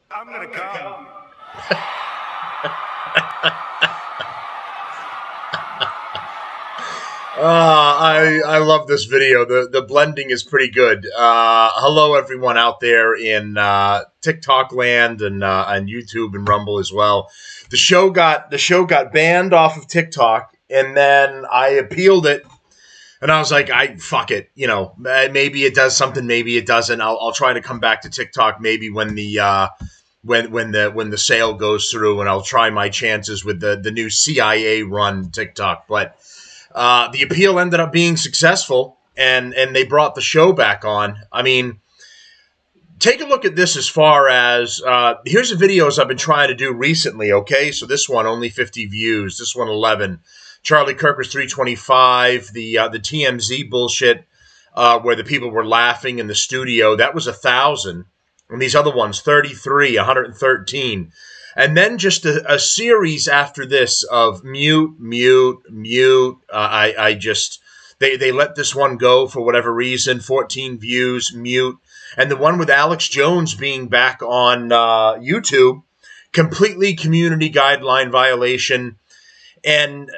I'm gonna come. I love this video. The blending is pretty good. Hello everyone out there in TikTok land and YouTube and Rumble as well. The show got banned off of TikTok, and then I appealed it, and I was like, I fuck it. Maybe it does something, maybe it doesn't. I'll try to come back to TikTok maybe when the sale goes through, and I'll try my chances with the new CIA run TikTok, but. The appeal ended up being successful, and they brought the show back on. I mean, take a look at this as far as here's the videos I've been trying to do recently. Okay, so this one only 50 views. This one 11. Charlie Kirker's 325. The TMZ bullshit where the people were laughing in the studio, that was 1,000. And these other ones 33, 113. And then just a series after this of mute. They let this one go for whatever reason. 14 views, mute. And the one with Alex Jones being back on YouTube, completely community guideline violation. And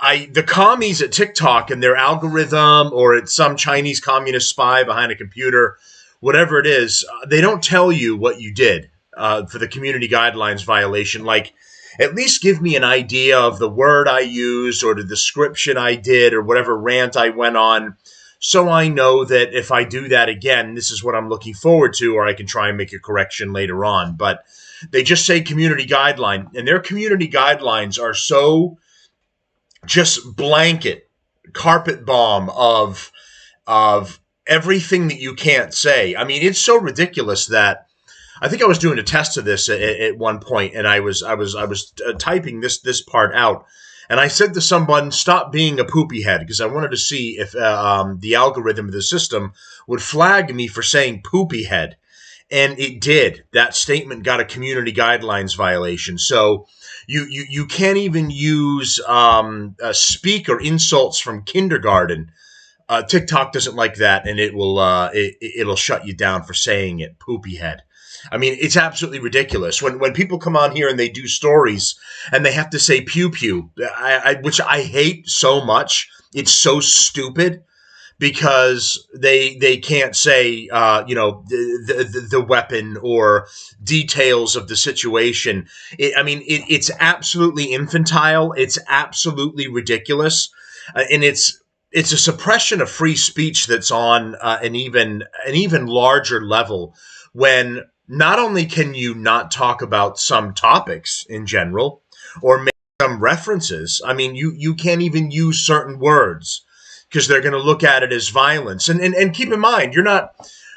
the commies at TikTok and their algorithm, or it's some Chinese communist spy behind a computer, whatever it is, they don't tell you what you did. For the community guidelines violation, like at least give me an idea of the word I used or the description I did or whatever rant I went on, so I know that if I do that again, this is what I'm looking forward to, or I can try and make a correction later on. But they just say community guideline, and their community guidelines are so just blanket carpet bomb of everything that you can't say. I mean, it's so ridiculous that I think I was doing a test of this at one point, and I was typing this part out, and I said to someone, "Stop being a poopy head," because I wanted to see if the algorithm of the system would flag me for saying poopy head, and it did. That statement got a community guidelines violation, so you can't even use speak or insults from kindergarten. TikTok doesn't like that, and it'll shut you down for saying it, poopy head. I mean, it's absolutely ridiculous. When people come on here and they do stories and they have to say pew pew, which I hate so much. It's so stupid because they can't say the weapon or details of the situation. It's absolutely infantile. It's absolutely ridiculous, and it's a suppression of free speech that's on an even larger level when. Not only can you not talk about some topics in general or make some references, I mean, you can't even use certain words because they're going to look at it as violence. And keep in mind,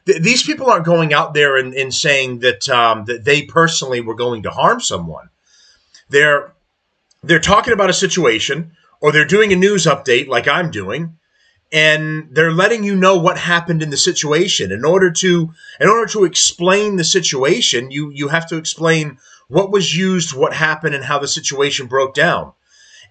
these people aren't going out there and saying that that they personally were going to harm someone. They're talking about a situation, or they're doing a news update like I'm doing, and they're letting you know what happened in the situation. In order to explain the situation, you have to explain what was used, what happened, and how the situation broke down.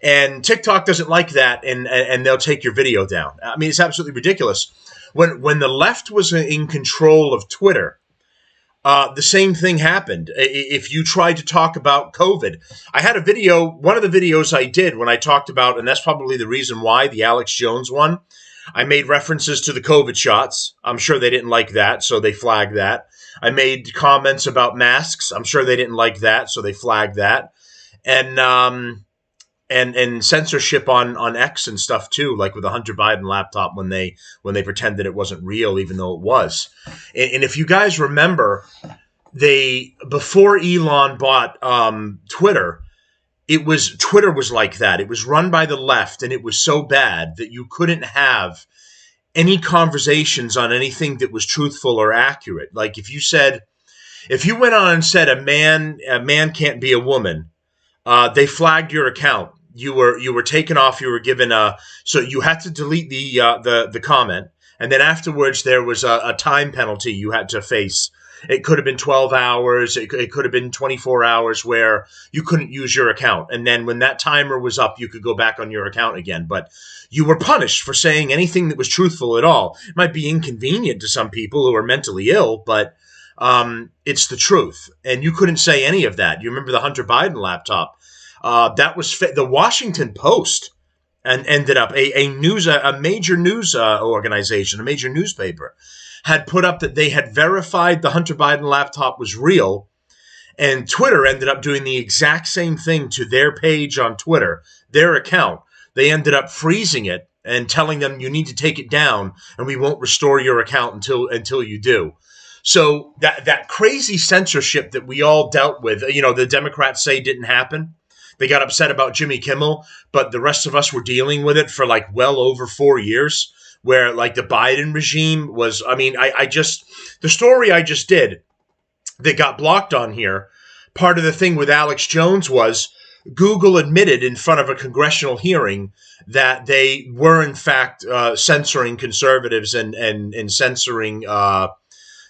And TikTok doesn't like that, and they'll take your video down. I mean, it's absolutely ridiculous. When the left was in control of Twitter, the same thing happened. If you tried to talk about COVID, I had a video, one of the videos I did when I talked about, and that's probably the reason why, the Alex Jones one, I made references to the COVID shots. I'm sure they didn't like that, so they flagged that. I made comments about masks. I'm sure they didn't like that, so they flagged that. And censorship on X and stuff too, like with the Hunter Biden laptop when they pretended it wasn't real, even though it was. And if you guys remember, before Elon bought Twitter, Twitter was like that. It was run by the left, and it was so bad that you couldn't have any conversations on anything that was truthful or accurate. Like if you went on and said a man can't be a woman, they flagged your account. You were taken off. You were given so you had to delete the comment, and then afterwards there was a time penalty you had to face. It could have been 12 hours. It could have been 24 hours where you couldn't use your account. And then when that timer was up, you could go back on your account again. But you were punished for saying anything that was truthful at all. It might be inconvenient to some people who are mentally ill, but It's the truth. And you couldn't say any of that. You remember the Hunter Biden laptop? That was the Washington Post, and ended up a major news organization, a major newspaper, had put up that they had verified the Hunter Biden laptop was real. And Twitter ended up doing the exact same thing to their page on Twitter, their account. They ended up freezing it and telling them you need to take it down and we won't restore your account until you do. So that crazy censorship that we all dealt with, the Democrats say didn't happen. They got upset about Jimmy Kimmel, but the rest of us were dealing with it for like well over 4 years, where like the Biden regime was, the story I just did that got blocked on here, part of the thing with Alex Jones was Google admitted in front of a congressional hearing that they were in fact censoring conservatives and censoring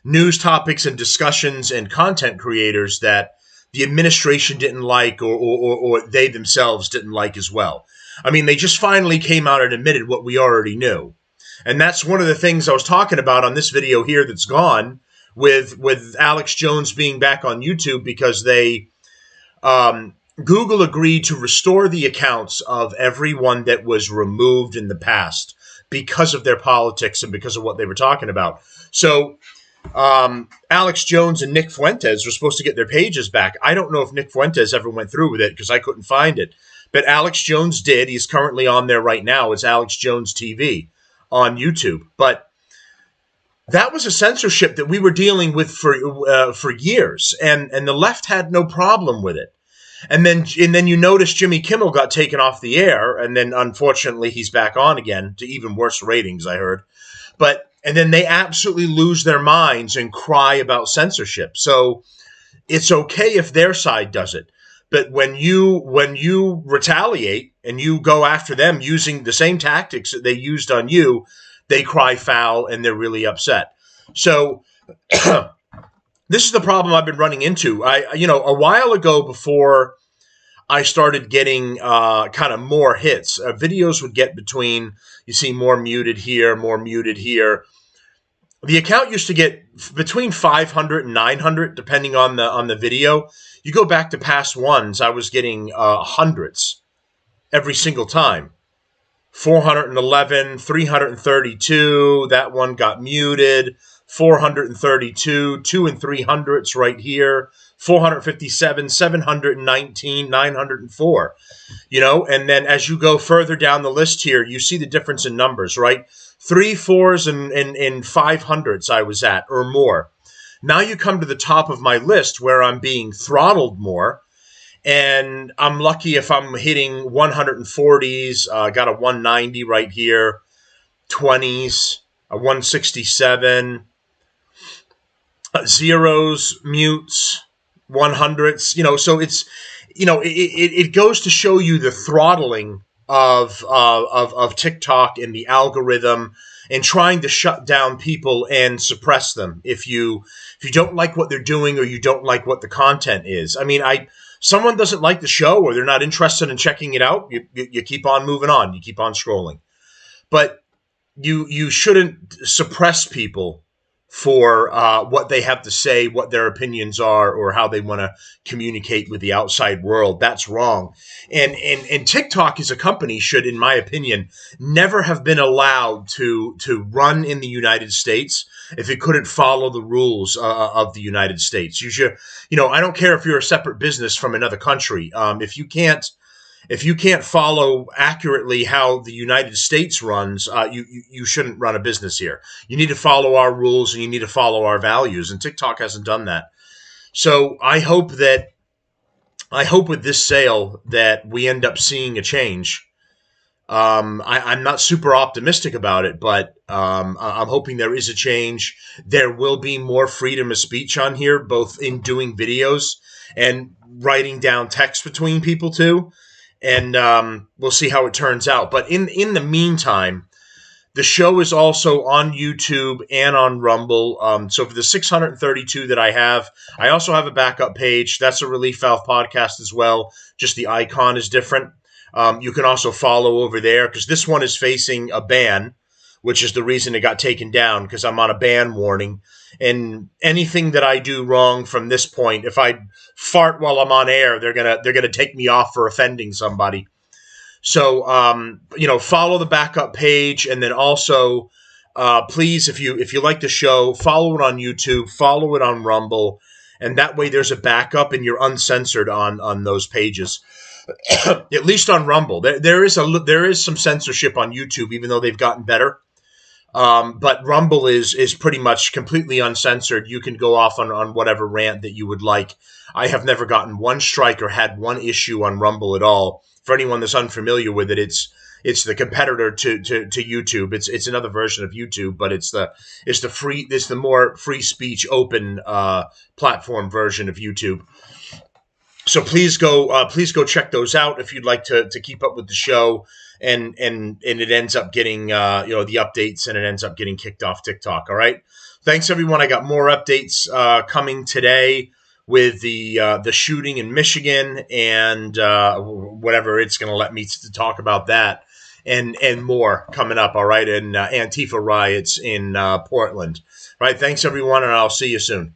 news topics and discussions and content creators that the administration didn't like or they themselves didn't like as well. I mean, they just finally came out and admitted what we already knew. And that's one of the things I was talking about on this video here that's gone with Alex Jones being back on YouTube, because they Google agreed to restore the accounts of everyone that was removed in the past because of their politics and because of what they were talking about. So Alex Jones and Nick Fuentes were supposed to get their pages back. I don't know if Nick Fuentes ever went through with it because I couldn't find it. But Alex Jones did. He's currently on there right now. It's Alex Jones TV on YouTube. But that was a censorship that we were dealing with for years, and the left had no problem with it. And then you notice Jimmy Kimmel got taken off the air, and then unfortunately he's back on again to even worse ratings, I heard. And then they absolutely lose their minds and cry about censorship. So it's okay if their side does it. But when you retaliate and you go after them using the same tactics that they used on you, they cry foul and they're really upset. So this is the problem I've been running into. A while ago, before I started getting kind of more hits, videos would get between, you see more muted here, more muted here. The account used to get between 500 and 900, depending on the video. You go back to past ones, I was getting hundreds every single time. 411, 332, that one got muted. 432, 2 and 300s right here. 457, 719, 904. And then as you go further down the list here, you see the difference in numbers, right? 3 4s and 500s I was at or more. Now you come to the top of my list where I'm being throttled more. And I'm lucky if I'm hitting 140s, got a 190 right here, 20s, a 167, zeros, mutes, 100s, so it's, it goes to show you the throttling of TikTok and the algorithm and trying to shut down people and suppress them if you don't like what they're doing or you don't like what the content is. I mean, someone doesn't like the show or they're not interested in checking it out, you keep on moving on. You keep on scrolling. But you shouldn't suppress people for what they have to say, what their opinions are, or how they want to communicate with the outside world. That's wrong. And TikTok as a company should, in my opinion, never have been allowed to run in the United States if it couldn't follow the rules of the United States. You should, I don't care if you're a separate business from another country. If you can't follow accurately how the United States runs, you shouldn't run a business here. You need to follow our rules and you need to follow our values. And TikTok hasn't done that. So I hope with this sale that we end up seeing a change. I'm not super optimistic about it, but I'm hoping there is a change. There will be more freedom of speech on here, both in doing videos and writing down text between people too. And we'll see how it turns out. But in the meantime, the show is also on YouTube and on Rumble. So for the 632 that I have, I also have a backup page. That's a Relief Valve podcast as well. Just the icon is different. You can also follow over there because this one is facing a ban, which is the reason it got taken down, because I'm on a ban warning. And anything that I do wrong from this point, if I fart while I'm on air, they're gonna take me off for offending somebody. So follow the backup page, and then also please, if you like the show, follow it on YouTube, follow it on Rumble, and that way there's a backup and you're uncensored on those pages. At least on Rumble, there is some censorship on YouTube, even though they've gotten better. But Rumble is pretty much completely uncensored. You can go off on whatever rant that you would like. I have never gotten one strike or had one issue on Rumble at all. For anyone that's unfamiliar with it, it's the competitor to YouTube. It's another version of YouTube, but it's the more free speech, open platform version of YouTube. So please go check those out if you'd like to keep up with the show. And it ends up getting the updates, and it ends up getting kicked off TikTok. All right. Thanks everyone. I got more updates coming today with the shooting in Michigan and whatever it's going to let me to talk about that and more coming up. All right. And Antifa riots in Portland. All right. Thanks everyone, and I'll see you soon.